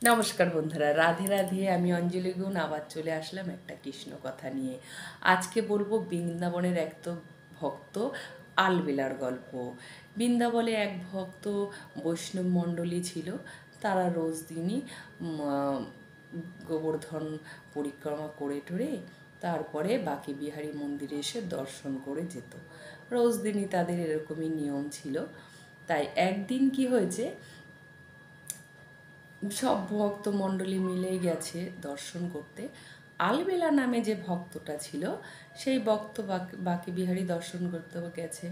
নমস্কার বন্ধুরা, রাধে রাধে। আমি অঞ্জলি গুণ আবার চলে আসলাম একটা কৃষ্ণ কথা নিয়ে। আজকে বলবো বৃন্দাবনের এক তো ভক্ত আলবেলার গল্প। বৃন্দাবনে এক ভক্ত বৈষ্ণব মণ্ডলী ছিল। তারা রোজ দিনই গোবর্ধন পরিক্রমা করে টরে তারপরে বাঁকে বিহারী মন্দিরে এসে দর্শন করে যেত। রোজ দিনই তাদের এরকমই নিয়ম ছিল। তাই একদিন কি হয়েছে, সব ভক্তমণ্ডলী মিলে গেছে দর্শন করতে। আলবেলা নামে যে ভক্তটা ছিল, সেই ভক্ত বাঁকে বিহারী দর্শন করতে গেছে।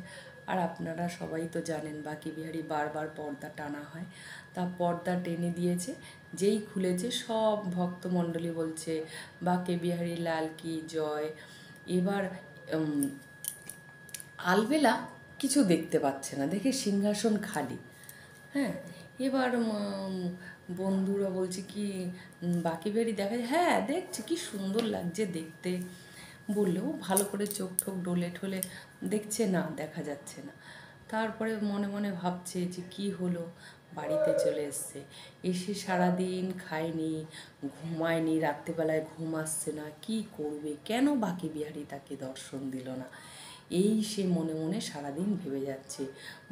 আর আপনারা সবাই তো জানেন বাঁকে বিহারী বারবার পর্দা টানা হয়, তা পর্দা টেনে দিয়েছে। যেই খুলেছে সব ভক্তমণ্ডলী বলছে বাঁকে বিহারী লাল কি জয়। এবার আলবেলা কিছু দেখতে পাচ্ছে না, দেখে সিংহাসন খালি। হ্যাঁ, এবার বন্ধুরা বলছে কি বাঁকে বিহারী দেখা যায়, হ্যাঁ দেখছি কি সুন্দর লাগছে দেখতে। বললেও ভালো করে চোখ ঠোক ডোলে ঠোলে দেখছে না, দেখা যাচ্ছে না। তারপরে মনে মনে ভাবছে যে কি হলো, বাড়িতে চলে এসছে। এসে সারাদিন খায়নি, ঘুমায়নি, রাত্রেবেলায় ঘুম আসছে না, কি করবে, কেন বাঁকে বিহারী তাকে দর্শন দিল না, এই সে মনে মনে সারাদিন ভেবে যাচ্ছে।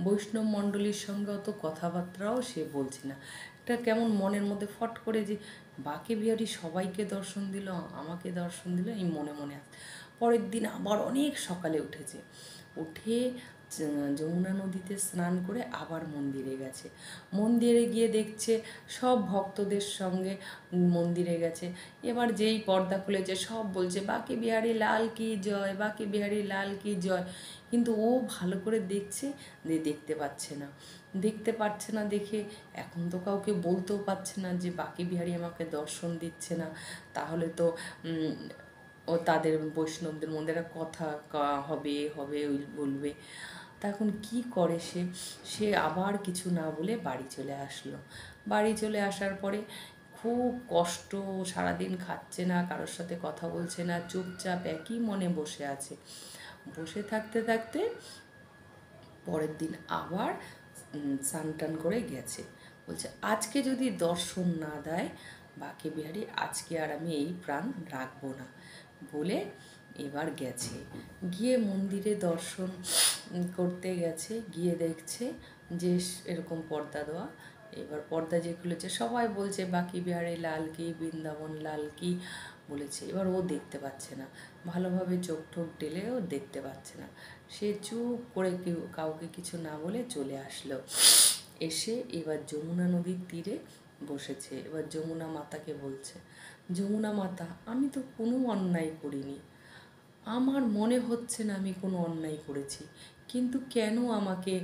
বৈষ্ণব মণ্ডলীর সঙ্গে অত কথাবার্তাও সে বলছে না। এটা কেমন মনের মধ্যে ফট করে যে বাঁকে বিহারী সবাইকে দর্শন দিল, আমাকে দর্শন দিল, এই মনে মনে আসে। পরের দিন আবার অনেক সকালে উঠেছে, উঠে যমুনা নদীতে স্নান করে আবার মন্দিরে গেছে। মন্দিরে গিয়ে দেখছে সব ভক্তদের সঙ্গে মন্দিরে গেছে। এবার যেই পর্দা খুলেছে সব বলছে বাঁকে বিহারী লাল কি জয়, বাঁকে বিহারী লাল কি জয়। কিন্তু ও ভালো করে দেখছে, দেখতে পাচ্ছে না। দেখতে পাচ্ছে না দেখে এখন তো কাউকে বলতেও পারছে না যে বাঁকে বিহারী আমাকে দর্শন দিচ্ছে না। তাহলে তো ও তাদের বৈষ্ণবদের মধ্যে একটা কথা হবে হবে বলবে। তখন কি করে সে, সে আবার কিছু না বলে বাড়ি চলে আসলো। বাড়ি চলে আসার পরে খুব কষ্ট, সারাদিন খাচ্ছে না, কারোর সাথে কথা বলছে না, চুপচাপ একই মনে বসে আছে। বসে থাকতে থাকতে পরের দিন আবার স্নান টান করে গেছে। বলছে আজকে যদি দর্শন না দেয় বাঁকে বিহারী, আজকে আর আমি এই প্রাণ রাখবো না বলে এবার গেছে। গিয়ে মন্দিরে দর্শন করতে গেছে, গিয়ে দেখছে যে এরকম পর্দা দেওয়া। এবার পর্দা যে খুলেছে সবাই বলছে বাঁকে বিহারী লাল কি, বৃন্দাবন লাল কি বলেছে। এবার ও দেখতে পাচ্ছে না, ভালোভাবে চোখ ঠোক ঢেলেও দেখতে পাচ্ছে না। সে চুপ করে কাউকে কিছু না বলে চলে আসলো। এসে এবার যমুনা নদীর তীরে বসেছে। এবার যমুনা মাতাকে বলছে, যমুনা মাতা আমি তো কোনো অন্যায় করিনি, আমার মনে হচ্ছে না আমি কোনো অন্যায় করেছি, কিন্তু কেন আমাকে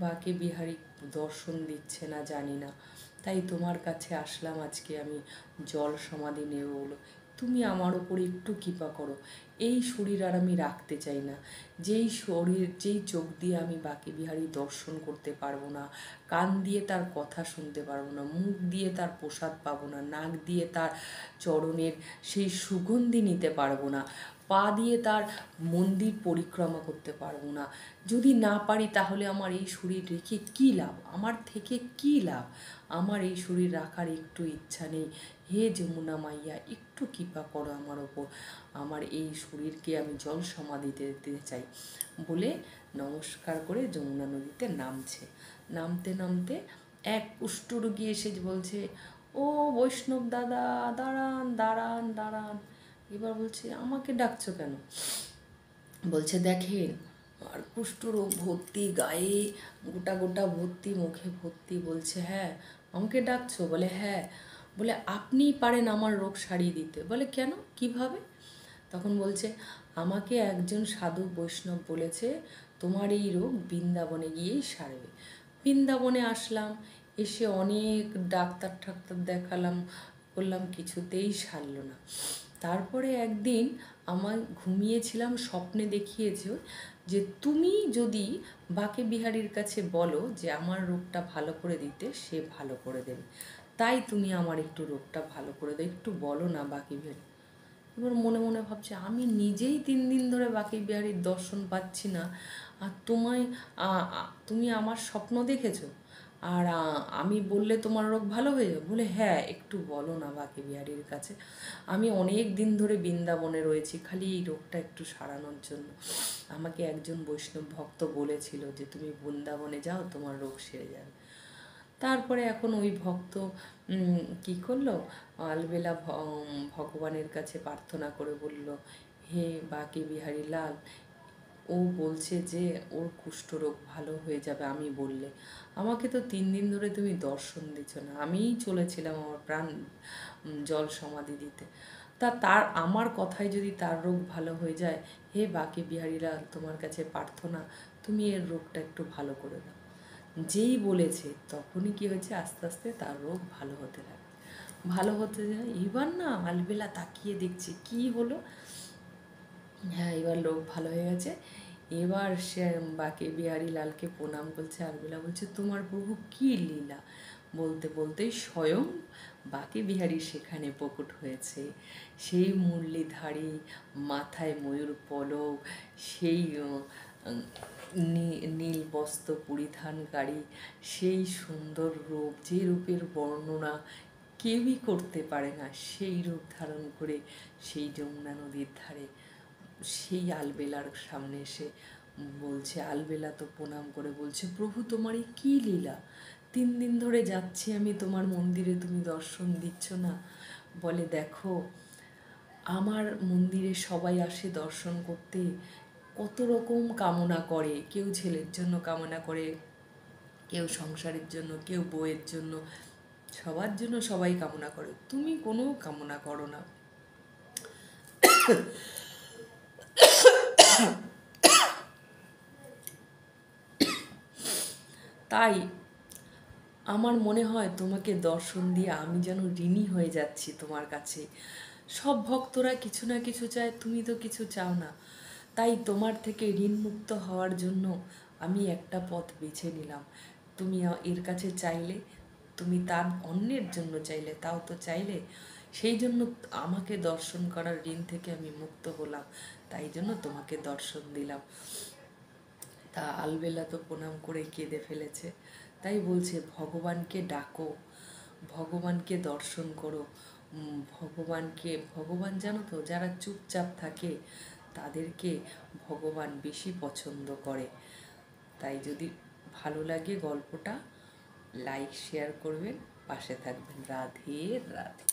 বাঁকে বিহারী দর্শন দিচ্ছে না জানি না। তাই তোমার কাছে আসলাম আজকে, আমি জল সমাধি নেব বলো। তুমি আমার ওপর একটু কৃপা করো। এই শরীর আর আমি রাখতে চাই না। যেই শরীর, যেই চোখ দিয়ে আমি বাঁকে বিহারী দর্শন করতে পারবো না, কান দিয়ে তার কথা শুনতে পারবো না, মুখ দিয়ে তার প্রসাদ পাবো না, নাক দিয়ে তার চরণের সেই সুগন্ধি নিতে পারবো না, পা দিয়ে তার মন্দির পরিক্রমা করতে পারবো না, যদি না পারি তাহলে আমার এই শরীর রেখে কী লাভ, আমার থেকে কী লাভ, আমার এই শরীর রাখার একটু ইচ্ছা নেই। হে যমুনা মাইয়া একটু কৃপা করো আমার ওপর, আমার এই শরীরকে আমি জল সমাধিতে দিতে চাই বলে নমস্কার করে যমুনা নদীতে নামছে। নামতে নামতে এক কুষ্ঠরোগী এসে বলছে, ও বৈষ্ণব দাদা, দাঁড়ান দাঁড়ান দাঁড়ান। এবার বলছে আমাকে ডাকছো কেন? বলছে দেখেন আর কুষ্ঠরোগ ভর্তি গায়ে, গোটা গোটা ভর্তি, মুখে ভর্তি। বলছে হ্যাঁ আমাকে ডাকছো? বলে হ্যাঁ। বলে আপনিই পারেন আমার রোগ সারিয়ে দিতে। বলে কেন, কিভাবে? তখন বলছে আমাকে একজন সাধু বৈষ্ণব বলেছে তোমার এই রোগ বৃন্দাবনে গিয়েই সারবে। বৃন্দাবনে আসলাম, এসে অনেক ডাক্তার ঠাক্তার দেখালাম, করলাম, কিছুতেই সারল না। তারপরে একদিন আমার ঘুমিয়েছিলাম, স্বপ্নে দেখিয়েছে যে তুমি যদি বাঁকে বিহারীর কাছে বলো যে আমার রোগটা ভালো করে দিতে, সে ভালো করে দেবে। তাই তুমি আমার একটু রোগটা ভালো করে দাও, একটু বলো না বাঁকে বিহারী। এবার মনে মনে ভাবছে আমি নিজেই 3 দিন ধরে বাঁকে বিহারীর দর্শন পাচ্ছি না, আর তুমি আমার স্বপ্ন দেখেছো, আর আমি বললে তোমার রোগ ভালো হয়ে যাবে? বলে হ্যাঁ, একটু বলো না বাঁকে বিহারীর কাছে, আমি অনেক দিন ধরে বৃন্দাবনে রয়েছি খালি এই রোগটা একটু সারানোর জন্য। আমাকে একজন বৈষ্ণব ভক্ত বলেছিল যে তুমি বৃন্দাবনে যাও, তোমার রোগ সেরে যাবে। তারপরে এখন ওই ভক্ত কি করলো, আলবেলা ভগবানের কাছে প্রার্থনা করে বলল, হে বাঁকে বিহারী লাল, ও বলছে যে ওর কুষ্ঠরোগ ভালো হয়ে যাবে আমি বললে। আমাকে তো 3 দিন ধরে তুমি দর্শন দিচ্ছ না, আমিই চলেছিলাম আমার প্রাণ জল সমাধি দিতে। তার আমার কথায় যদি তার রোগ ভালো হয়ে যায়, হে বাঁকে বিহারীলাল তোমার কাছে প্রার্থনা, তুমি এর রোগটা একটু ভালো করে দাও। যেই বলেছে তখনই কি হয়েছে, আস্তে আস্তে তার রোগ ভালো হতে লাগে, ভালো হতে যায়। এবার না আলবেলা তাকিয়ে দেখছে কি হলো, হ্যাঁ এবার লোক ভালো হয়ে গেছে। এবার সে বাঁকে বিহারী লালকে প্রণাম করছে। আলবেলা বলছে তোমার প্রভু কী লীলা, বলতে বলতেই স্বয়ং বাঁকে বিহারী সেখানে প্রকট হয়েছে। সেই মুরলীধারী, মাথায় ময়ূর পলক, সেই নীল বস্ত্র পরিধানকারী, সেই সুন্দর রূপ, যে রূপের বর্ণনা কেউই করতে পারে না, সেই রূপ ধারণ করে সেই যমুনা নদীর ধারে সেই আলবেলার সামনে এসে বলছে, আলবেলা তো প্রণাম করে বলছে, প্রভু তোমারই কী লীলা, 3 দিন ধরে যাচ্ছি আমি তোমার মন্দিরে, তুমি দর্শন দিচ্ছ না। বলে দেখো, আমার মন্দিরে সবাই আসে দর্শন করতে, কত রকম কামনা করে, কেউ ছেলের জন্য কামনা করে, কেউ সংসারের জন্য, কেউ বউয়ের জন্য, সবার জন্য সবাই কামনা করে, তুমি কোনো কামনা করো না। তাই আমার মনে হয় তোমাকে দর্শন দিয়ে আমি যেন ঋণী হয়ে যাচ্ছি তোমার কাছে। সব ভক্তরা কিছু না কিছু চায়, তুমি তো কিছু চাও না। তাই তোমার থেকে ঋণমুক্ত হওয়ার জন্য আমি একটা পথ বেছে নিলাম। তুমি এর কাছে চাইলে, তুমি তার অন্যের জন্য চাইলে, তাও তো চাইলে, সেই জন্য আমাকে দর্শন করার ঋণ থেকে আমি মুক্ত হলাম, তাই জন্য তোমাকে দর্শন দিলাম। তা আলবেলা তো প্রণাম করে কেঁদে ফেলেছে। তাই বলছে ভগবানকে ডাকো, ভগবানকে দর্শন করো। ভগবান জানো তো, যারা চুপচাপ থাকে তাদেরকে ভগবান বেশি পছন্দ করে। তাই যদি ভালো লাগে গল্পটা, লাইক শেয়ার করবেন, পাশে থাকবেন। রাধে রাধে।